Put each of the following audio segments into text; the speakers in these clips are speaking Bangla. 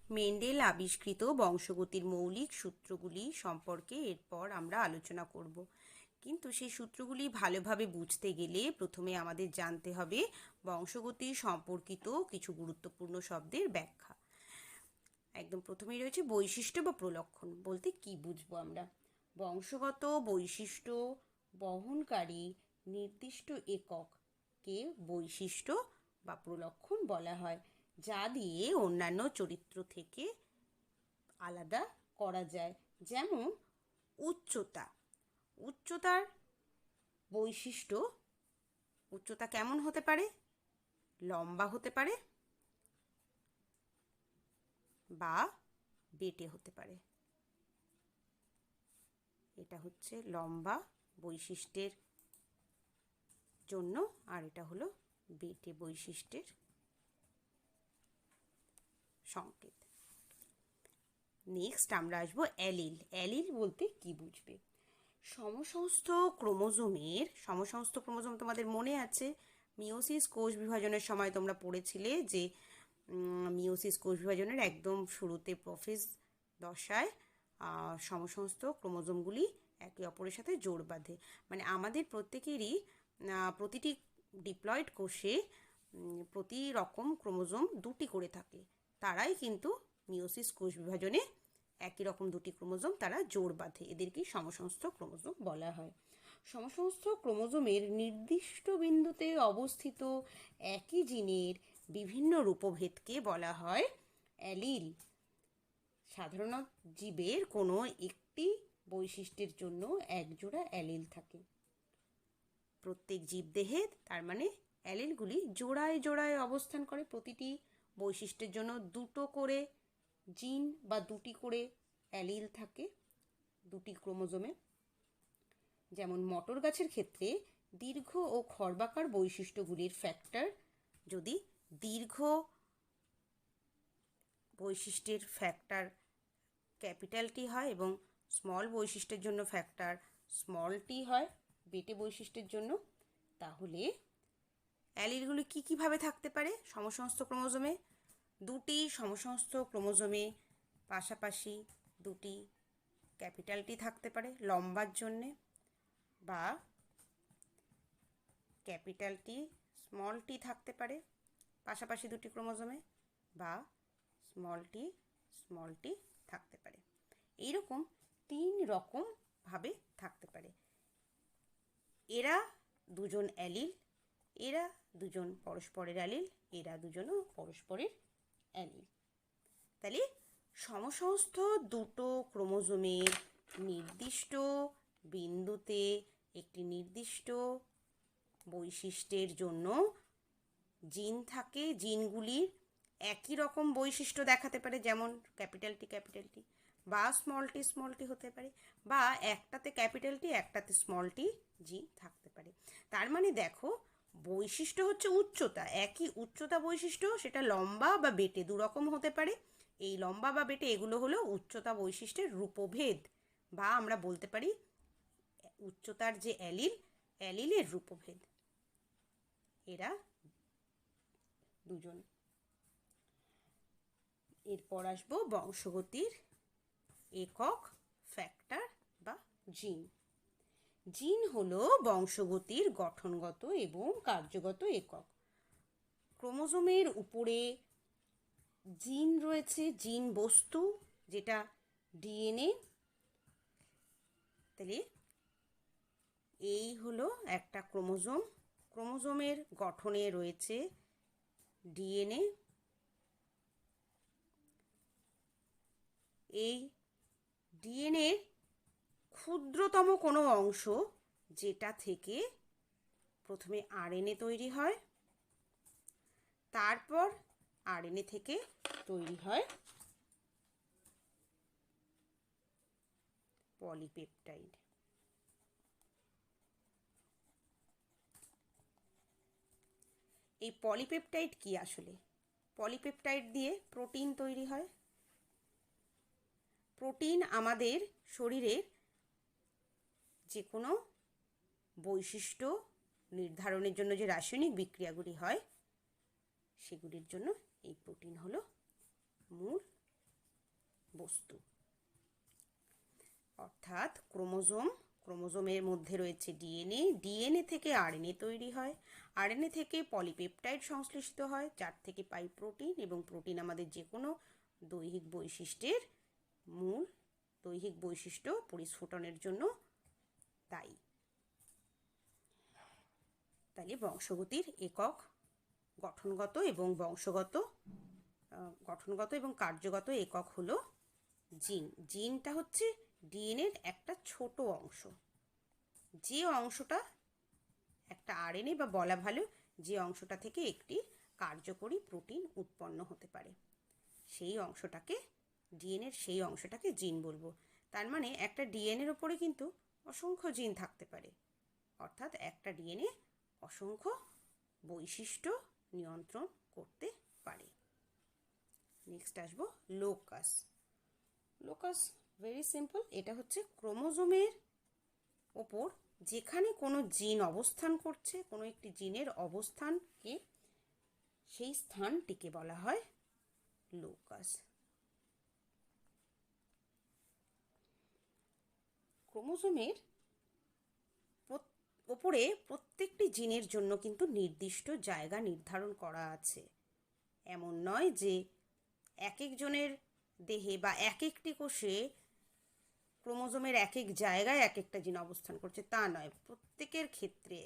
মেন্ডেল আবিষ্কৃত বংশগতির মৌলিক সূত্রগুলি সম্পর্কে এরপর আমরা আলোচনা করব। কিন্তু সেই সূত্রগুলি ভালোভাবে বুঝতে গেলে প্রথমে আমাদের জানতে হবে বংশগতি সম্পর্কিত কিছু গুরুত্বপূর্ণ শব্দের ব্যাখ্যা। একদম প্রথমেই রয়েছে বৈশিষ্ট্য বা প্রলক্ষণ। বলতে কি বুঝবো আমরা? বংশগত বৈশিষ্ট্য বহনকারী নির্দিষ্ট একককে বৈশিষ্ট্য বা প্রলক্ষণ বলা হয়, যা দিয়ে অন্যান্য চরিত্র থেকে আলাদা করা যায়। যেমন উচ্চতা। উচ্চতার বৈশিষ্ট্য, উচ্চতা কেমন হতে পারে? লম্বা হতে পারে বা বেটে হতে পারে। এটা হচ্ছে লম্বা বৈশিষ্ট্যের জন্য, আর এটা হলো বেটে বৈশিষ্ট্যের সংকেত। নেক্সট আমরা আসবো অ্যালিল। অ্যালিল বলতে কি বুঝবে? সমসমস্ত ক্রোমোজোম তোমাদের মনে আছে, মিওসিস কোষ বিভাজনের সময় তোমরা পড়েছিলে যে মিওসিস কোষ বিভাজনের একদম শুরুতে প্রোফেজ দশায় সমসমস্ত ক্রোমোজোমগুলি একে অপরের সাথে জোড় বাঁধে। মানে আমাদের প্রত্যেকেরই প্রতিটি ডিপ্লয়েড কোষে প্রতি রকম ক্রোমোজোম দুটি করে থাকে। তারাই কিন্তু মিওসিস কোষ বিভাজনে একই রকম দুটি ক্রোমোজোম তারা জোড় বাঁধে। এদেরকেই সমসমস্ত ক্রোমোজোম বলা হয়। সমসমস্ত ক্রোমোজোমের নির্দিষ্ট বিন্দুতে অবস্থিত একই জিনের বিভিন্ন রূপভেদকে বলা হয় অ্যালিল। সাধারণত জীবের কোনো একটি বৈশিষ্ট্যের জন্য একজোড়া অ্যালিল থাকে প্রত্যেক জীবদেহে। তার মানে অ্যালিলগুলি জোড়ায় জোড়ায় অবস্থান করে। প্রতিটি বৈশিষ্ট্যের জন্য দুটো করে জিন বা দুটি করে অ্যালিল থাকে দুটি ক্রোমোজোমে। যেমন মটর গাছের ক্ষেত্রে দীর্ঘ ও খর্বাকার বৈশিষ্ট্যগুলির ফ্যাক্টর, যদি দীর্ঘ বৈশিষ্ট্যের ফ্যাক্টর ক্যাপিটাল টি হয় এবং স্মল বৈশিষ্ট্যের জন্য ফ্যাক্টর স্মল টি হয় বেটে বৈশিষ্ট্যের জন্য, তাহলে অ্যালিলগুলি কীভাবে থাকতে পারে সমসমস্ত ক্রোমোজোমে? দুটি সমসমস্ত ক্রোমোজোমে পাশাপাশি দুটি ক্যাপিটাল টি থাকতে পারে লম্বার জন্যে, বা ক্যাপিটাল টি স্মল টি থাকতে পারে পাশাপাশি দুটি ক্রোমোজোমে, বা স্মল টি থাকতে পারে। এইরকম তিন রকমভাবে থাকতে পারে। এরা দুজন অ্যালিল, এরা দুজন পরস্পরের অ্যালিল, এরা দুজনও পরস্পরের অ্যালিল। তাহলে সমসমস্ত দুটো ক্রোমোজোমের নির্দিষ্ট বিন্দুতে একটি নির্দিষ্ট বৈশিষ্ট্যের জন্য জিন থাকে। জিনগুলির একই রকম বৈশিষ্ট্য দেখাতে পারে, যেমন ক্যাপিটাল টি বা স্মল টি হতে পারে, বা একটাতে ক্যাপিটাল টি একটাতে স্মল টি জিন থাকতে পারে। তার মানে দেখো, বৈশিষ্ট্য হচ্ছে উচ্চতা, একই উচ্চতা বৈশিষ্ট্য, সেটা লম্বা বা বেটে দুরকম হতে পারে। এই লম্বা বা বেটে এগুলো হলো উচ্চতা বৈশিষ্ট্যের রূপভেদ, বা আমরা বলতে পারি উচ্চতার যে অ্যালিলের রূপভেদ। এরা দুজন। এরপর আসবো বংশগতির একক ফ্যাক্টর বা জিন। জিন হলো বংশগতির গঠনগত এবং কার্যগত একক। ক্রোমোজোমের উপরে জিন রয়েছে, জিন বস্তু, যেটা ডিএনএ। তাহলে এই হলো একটা ক্রোমোজোম। ক্রোমোজোমের গঠনে রয়েছে ডিএনএ। এই ডিএনএর ক্ষুদ্রতম কোনো অংশ, যেটা থেকে প্রথমে আরএনএ তৈরি হয়, তারপর আরএনএ থেকে তৈরি হয় পলিপেপটাইড। এই পলিপেপটাইড কি আসলে? পলিপেপটাইড দিয়ে প্রোটিন তৈরি হয়। প্রোটিন আমাদের শরীরের যে কোনো বৈশিষ্ট্য নির্ধারণের জন্য যে রাসায়নিক বিক্রিয়াগুলি হয়, সেগুলির জন্য এই প্রোটিন হলো মূল বস্তু। অর্থাৎ ক্রোমোজোমের মধ্যে রয়েছে ডিএনএ থেকে আরএনএ তৈরি হয়, আরএনএ থেকে পলিপেপটাইড সংশ্লেষিত হয়, যার থেকে পাই প্রোটিন, এবং প্রোটিন আমাদের যে কোনো দৈহিক বৈশিষ্ট্যের মূল দৈহিক বৈশিষ্ট্য পরিস্ফুটনের জন্য দায়ী। তাহলে বংশগতির একক গঠনগত এবং কার্যগত একক হলো জিন। জিনটা হচ্ছে ডিএনএর একটা ছোট অংশ, যে অংশটা একটা আরএনএ বা বলা ভালো যে অংশটা থেকে একটি কার্যকরী প্রোটিন উৎপন্ন হতে পারে, সেই অংশটাকে জিন বলবো। তার মানে একটা ডিএনএর ওপরে কিন্তু অসংখ্য জিন থাকতে পারে, অর্থাৎ একটা ডিএনএ অসংখ্য বৈশিষ্ট্য নিয়ন্ত্রণ করতে পারে। নেক্সট আসবো লোকাস। লোকাস ভেরি সিম্পল, এটা হচ্ছে ক্রোমোজোমের ওপর যেখানে কোনো জিন অবস্থান করছে, কোনো একটি জিনের অবস্থানকে, সেই স্থানটিকে বলা হয় লোকাস। ক্রোমোজোমের ওপরে প্রত্যেকটি জিনের জন্য কিন্তু নির্দিষ্ট জায়গা নির্ধারণ করা আছে। এমন নয় যে এক একজনের দেহে বা এক একটি কোষে ক্রোমোজোমের এক এক জায়গায় এক একটা জিন অবস্থান করছে, তা নয়। প্রত্যেকের ক্ষেত্রে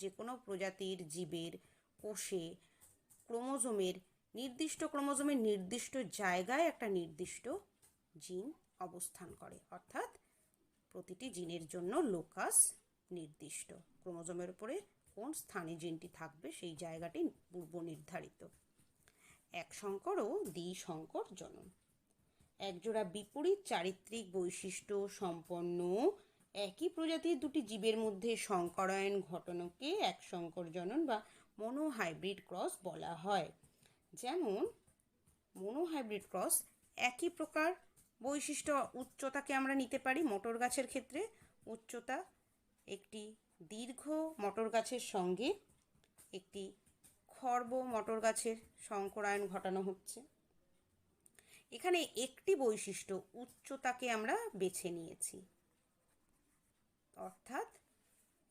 যে কোনো প্রজাতির জীবের কোষে ক্রোমোজোমের নির্দিষ্ট জায়গায় একটা নির্দিষ্ট জিন অবস্থান করে, অর্থাৎ প্রতিটি জিনের জন্য লোকাস নির্দিষ্ট। ক্রোমোজোমের উপরে কোন স্থানে জিনটি থাকবে সেই জায়গাটি পূর্ব নির্ধারিত। এক সংকর ও দ্বিসংকর জনন। একজোড়া বিপরীত চারিত্রিক বৈশিষ্ট্য সম্পন্ন একই প্রজাতির দুটি জীবের মধ্যে সংকরায়ন ঘটনাকে এক সংকর জনন বা মনোহাইব্রিড ক্রস বলা হয়। যেমন মনোহাইব্রিড ক্রস, একই প্রকার বৈশিষ্ট্য উচ্চতাকে আমরা নিতে পারি। মটর গাছের ক্ষেত্রে উচ্চতা, একটি দীর্ঘ মটর গাছের সঙ্গে একটি খর্ব মটর গাছের সংকরায়ন ঘটানো হচ্ছে। এখানে একটি বৈশিষ্ট্য উচ্চতাকে আমরা বেছে নিয়েছি, অর্থাৎ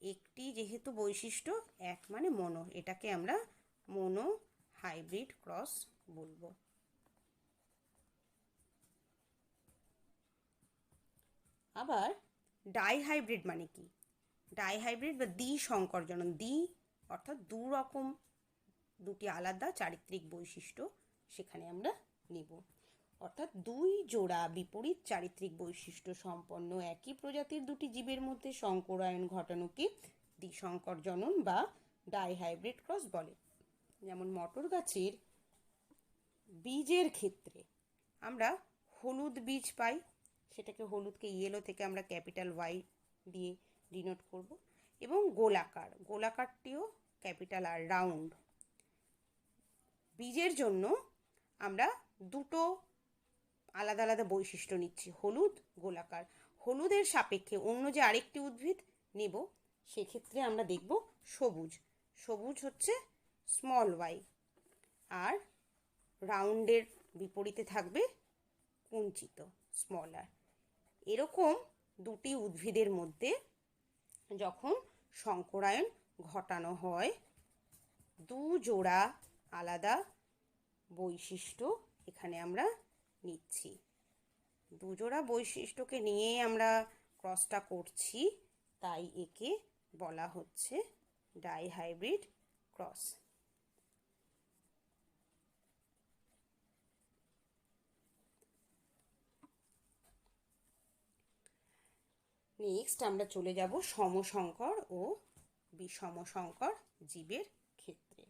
একটি যেহেতু বৈশিষ্ট্য এক মানে মনো, এটাকে আমরা মনো হাইব্রিড ক্রস বলবো। আবার ডাইহাইব্রিড মানে কি? ডাইহাইব্রিড বা দ্বিসংকর জনন, অর্থাৎ দুটি আলাদা চারিত্রিক বৈশিষ্ট্য সেখানে আমরা নেব। অর্থাৎ দুই জোড়া বিপরীত চারিত্রিক বৈশিষ্ট্য সম্পন্ন একই প্রজাতির দুটি জীবের মধ্যে সংকরায়ন ঘটানোকে দ্বিসংকর জনন বা ডাইহাইব্রিড ক্রস বলে। যেমন মটর গাছের বীজের ক্ষেত্রে আমরা হলুদ বীজ পাই, সেটাকে হলুদকে ইয়েলো থেকে আমরা ক্যাপিটাল ওয়াই দিয়ে ডিনোট করব, এবং গোলাকারটিও ক্যাপিটাল আর, রাউন্ড। বীজের জন্য আমরা দুটো আলাদা আলাদা বৈশিষ্ট্য নিচ্ছি, হলুদ, গোলাকার। হলুদের সাপেক্ষে অন্য যে আরেকটি উদ্ভিদ নেব সেক্ষেত্রে আমরা দেখব সবুজ হচ্ছে স্মল ওয়াই, আর রাউন্ডের বিপরীতে থাকবে কুঞ্চিত স্মল আর। এরকম দুটি উদ্ভিদের মধ্যে যখন সংকরায়ন ঘটানো হয়, দু জোড়া আলাদা বৈশিষ্ট্য এখানে আমরা নিচ্ছি। দুজোড়া বৈশিষ্ট্যকে নিয়ে আমরা ক্রসটা করছি, তাই একে বলা হচ্ছে ডাইহাইব্রিড ক্রস। নেক্সট আমরা চলে যাব সমসংকর ও বিষমসংকর জীবের ক্ষেত্রে।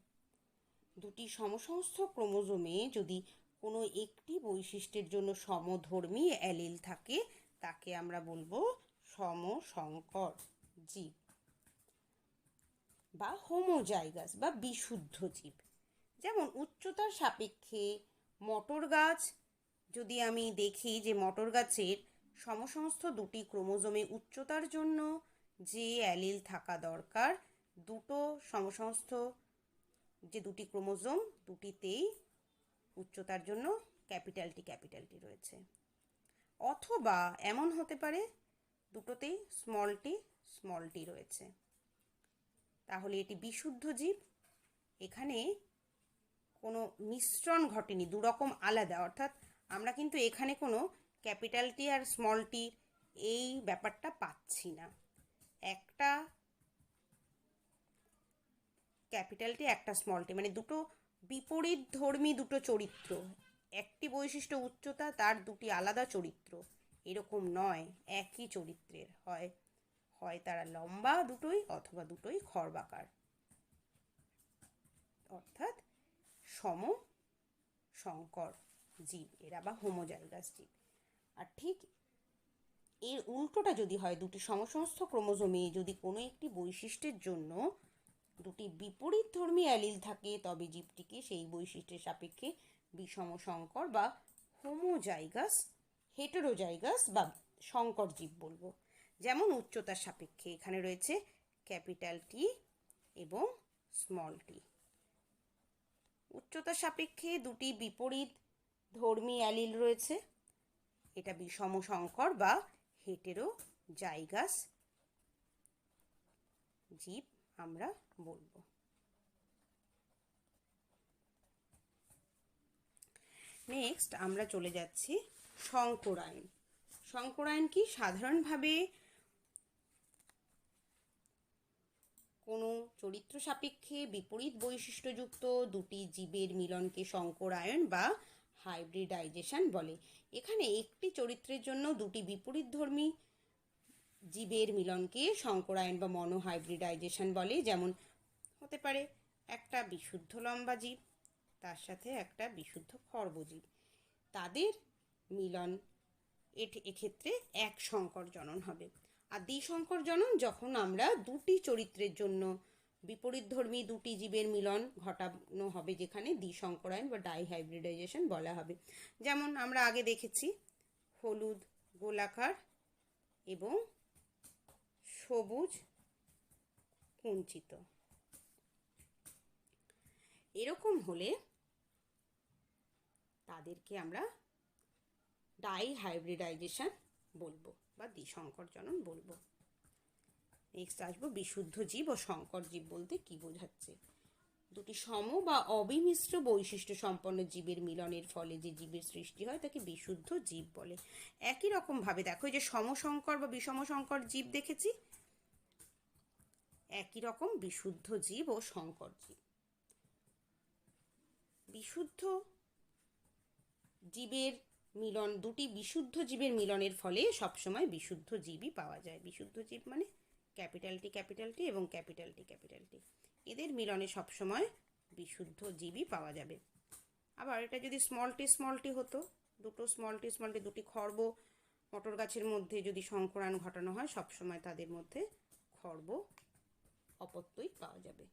দুটি সমসংস্থ ক্রোমোজোমে যদি কোনো একটি বৈশিষ্ট্যের জন্য সমধর্মী অ্যালিল থাকে তাকে আমরা বলবো সমসংকর জীব বা হোমোজাইগাস বা বিশুদ্ধ জীব। যেমন উচ্চতার সাপেক্ষে মটর গাছ, যদি আমি দেখি যে মটর গাছের সমসংস্থ দুটি ক্রোমোজোমে উচ্চতার জন্য যে অ্যালিল থাকা দরকার, দুটো সমসংস্থ যে দুটি ক্রোমোজোম দুটিতেই উচ্চতার জন্য ক্যাপিটাল টি রয়েছে। অথবা এমন হতে পারে দুটোতেই স্মল টি রয়েছে, তাহলে এটি বিশুদ্ধ জীব। এখানে কোনো মিশ্রণ ঘটেনি, দুরকম আলাদা, অর্থাৎ আমরা কিন্তু এখানে কোনো ক্যাপিটাল টি আর স্মল টি এই ব্যাপারটা পাচ্ছি না। একটা ক্যাপিটাল টি একটা স্মল টি, মানে দুটো বিপরীত ধর্মী দুটো চরিত্র, একটি বৈশিষ্ট্য উচ্চতা, তার দুটি আলাদা চরিত্র, এরকম নয়। একই চরিত্রের হয়, হয় তারা লম্বা দুটোই অথবা দুটোই খর্বাকার, অর্থাৎ সম সংকর জীব এরা, বা হোমোজাইগাস জীব। আর ঠিক এর উল্টোটা যদি হয়, দুটি সমসমস্ত ক্রোমোজোমে যদি কোনো একটি বৈশিষ্ট্যের জন্য দুটি বিপরীত ধর্মী অ্যালিল থাকে, তবে জীবটিকে সেই বৈশিষ্ট্যের সাপেক্ষে বিষম সংকর বা হোমোজাইগাস, হেটেরোজাইগাস বা সংকর জীব বলবো। যেমন উচ্চতার সাপেক্ষে এখানে রয়েছে ক্যাপিটাল টি এবং স্মল টি। উচ্চতার সাপেক্ষে দুটি বিপরীত ধর্মী অ্যালিল রয়েছে, এটা বিষম সংকর বা হেটেরোজাইগাস জীব আমরা বলবো। নেক্সট আমরা চলে যাচ্ছি সংকরায়ন। সংকরায়ন কি? সাধারণভাবে কোনো চরিত্র সাপেক্ষে বিপরীত বৈশিষ্ট্যযুক্ত দুটি জীবের মিলনকে সংকরায়ন বা হাইব্রিডাইজেশন বলে। এখানে একটি চরিত্রের জন্য দুটি বিপরীতধর্মী জীবের মিলনকে সংকরায়ন বা মনোহাইব্রিডাইজেশন বলে। যেমন হতে পারে একটা বিশুদ্ধ লম্বা জীব তার সাথে একটা বিশুদ্ধ খর্বজীব, তাদের মিলন এক্ষেত্রে এক সংকর জনন হবে। আর দ্বিসংকর জনন যখন আমরা দুটি চরিত্রের জন্য বিপরীতধর্মী দুটি জীবের মিলন ঘটানো হবে, যেখানে দ্বিসংকরায়ন বা ডাইহাইব্রিডাইজেশন বলা হবে। যেমন আমরা আগে দেখেছি হলুদ গোলাকার এবং সবুজ কুঞ্চিত, এরকম হলে তাদেরকে আমরা ডাইহাইব্রিডাইজেশন বলবো বা দ্বিসংকর জনন বলবো। নেক্সট আসবো বিশুদ্ধ জীব ও সংকর জীব বলতে কি বোঝাচ্ছে। দুটি সম বা অবিমিশ্র বৈশিষ্ট্য সম্পন্ন জীবের মিলনের ফলে যে জীবের সৃষ্টি হয় তাকে বিশুদ্ধ জীব বলে। একই রকম ভাবে দেখো, এই যে সমসংকর বা বিষম সংকর জীব দেখেছি, একই রকম বিশুদ্ধ জীব ও সংকর জীব। বিশুদ্ধ জীবের মিলন, দুটি বিশুদ্ধ জীবের মিলনের ফলে সবসময় বিশুদ্ধ জীবই পাওয়া যায়। বিশুদ্ধ জীব মানে ক্যাপিটাল টি এবং ক্যাপিটাল টি, এদের মিলনে সবসময় বিশুদ্ধ জীবই পাওয়া যাবে। আবার এটা যদি স্মল টি হতো, দুটো স্মল টি দুটি খর্ব মটর গাছের মধ্যে যদি সংকরায়ন ঘটানো হয়, সবসময় তাদের মধ্যে খর্ব অপত্যই পাওয়া যাবে।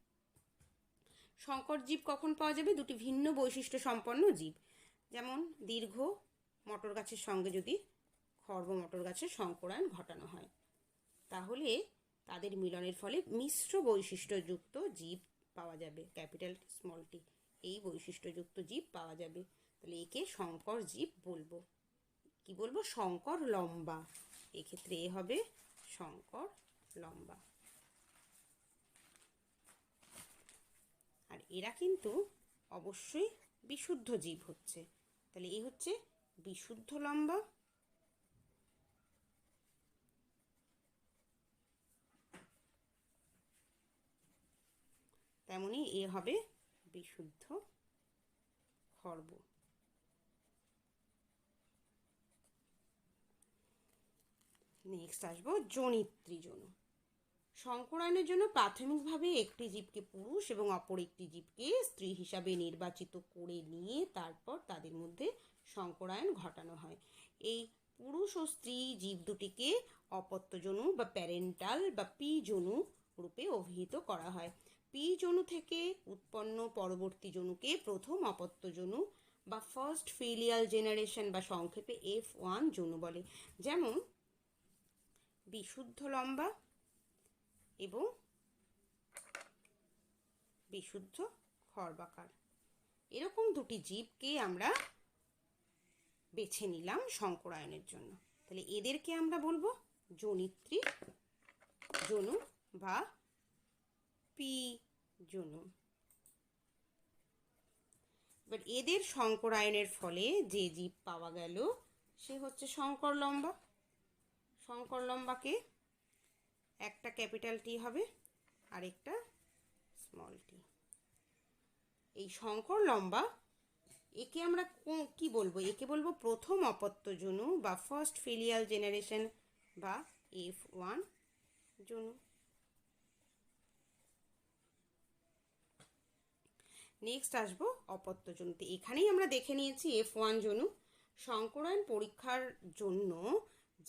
সংকর জীব কখন পাওয়া যাবে? দুটি ভিন্ন বৈশিষ্ট্য সম্পন্ন জীব, যেমন দীর্ঘ মটর গাছের সঙ্গে যদি খর্ব মটর গাছের সংকরায়ন ঘটানো হয়, তাহলে তাদের মিলনের ফলে মিশ্র বৈশিষ্ট্যযুক্ত জীব পাওয়া যাবে। ক্যাপিটাল টি স্মল টি এই বৈশিষ্ট্যযুক্ত জীব পাওয়া যাবে, তাহলে একে সংকর জীব বলবো। কি বলবো? সংকর লম্বা, এক্ষেত্রে এ হবে সংকর লম্বা। আর এরা কিন্তু অবশ্যই বিশুদ্ধ জীব হচ্ছে, তাহলে এই হচ্ছে বিশুদ্ধ লম্বা, তেমনি এ হবে বিশুদ্ধ খর্ব। নেক্সট আসবো জনিত্রী যৌন। সংকরায়নের জন্য প্রাথমিকভাবে একটি জীবকে পুরুষ এবং অপর একটি জীবকে স্ত্রী হিসাবে নির্বাচিত করে নিয়ে তারপর তাদের মধ্যে সংকরায়ন ঘটানো হয়। এই পুরুষ ও স্ত্রী জীব দুটিকে অপত্য যনু বা প্যারেন্টাল বা পি যনু রূপে অভিহিত করা হয়। পি যনু থেকে উৎপন্ন পরবর্তী যনুকে প্রথম অপত্য যনু বা ফার্স্ট ফিলিয়াল জেনারেশন বা সংক্ষেপে F1 যনু বলে। যেমন বিশুদ্ধ লম্বা এবং বিশুদ্ধ খর্বাকার, এরকম দুটি জীবকে আমরা বেছে নিলাম সংকরায়নের জন্য। তাহলে এদেরকে আমরা বলবো জনিত্রী জনু বা পি জনু। এবার এদের সংকরায়নের ফলে যে জীব পাওয়া গেল সে হচ্ছে শঙ্কর লম্বা। শঙ্কর লম্বাকে একটা ক্যাপিটাল টি হবে আর একটা স্মল টি। এই শঙ্কর লম্বা একে আমরা কি বলবো? একে বলবো প্রথম অপত্য জনু বা ফার্স্ট ফিলিয়াল জেনারেশন বা F1 জনু। নেক্সট আসবো অপত্য জনুতে। এখানেই আমরা দেখে নিয়েছি F1 জনু। সংকরায়ন পরীক্ষার জন্য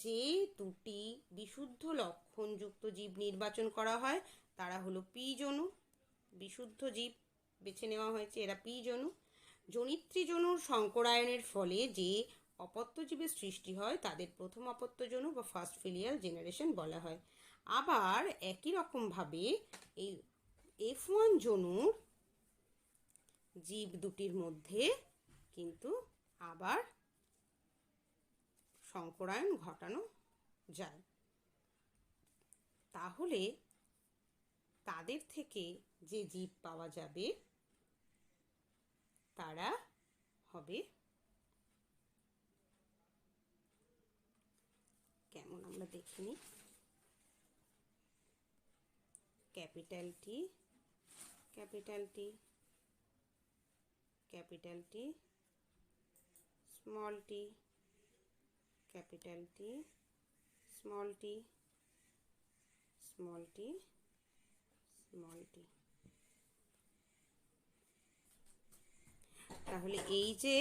যে দুটি বিশুদ্ধ লক্ষণযুক্ত জীব নির্বাচন করা হয় তারা হলো পি জনু। বিশুদ্ধ জীব বেছে নেওয়া হয়েছে, এরা পি জনু। জনিত্রী জনুর সংকরায়নের ফলে যে অপত্য জীবের সৃষ্টি হয় তাদের প্রথম অপত্য জনু বা ফার্স্ট ফিলিয়াল জেনারেশন বলা হয়। আবার একই রকমভাবে এই F1 জনুর জীব দুটির মধ্যে কিন্তু আবার সংকরায়ন ঘটানো যায়। তাহলে তাদের থেকে যে জীব পাওয়া যাবে তারা হবে কেমন আমরা দেখে নিই। Capital T, capital T, capital T, small T, capital T, small T, small T, small T. তাহলে এই যে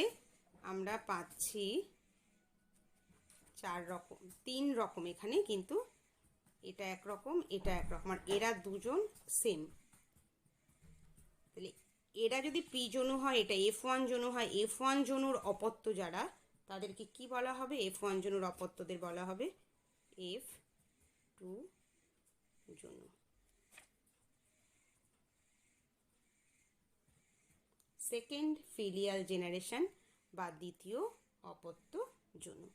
আমরা পাচ্ছি চার রকম, তিন রকম এখানে, কিন্তু এটা একরকম এটা একরকম, আর এরা দুজন সেম। তাহলে এরা যদি পি জনু হয়, এটা F1 জনু হয়, F1 জনুর অপত্য যারা তাদেরকে কি বলা হবে? F1 জনুর অপত্যদের বলা হবে F2 জনু। সেকেন্ড ফিলিয়াল জেনারেশন বা দ্বিতীয় অপত্য জনু।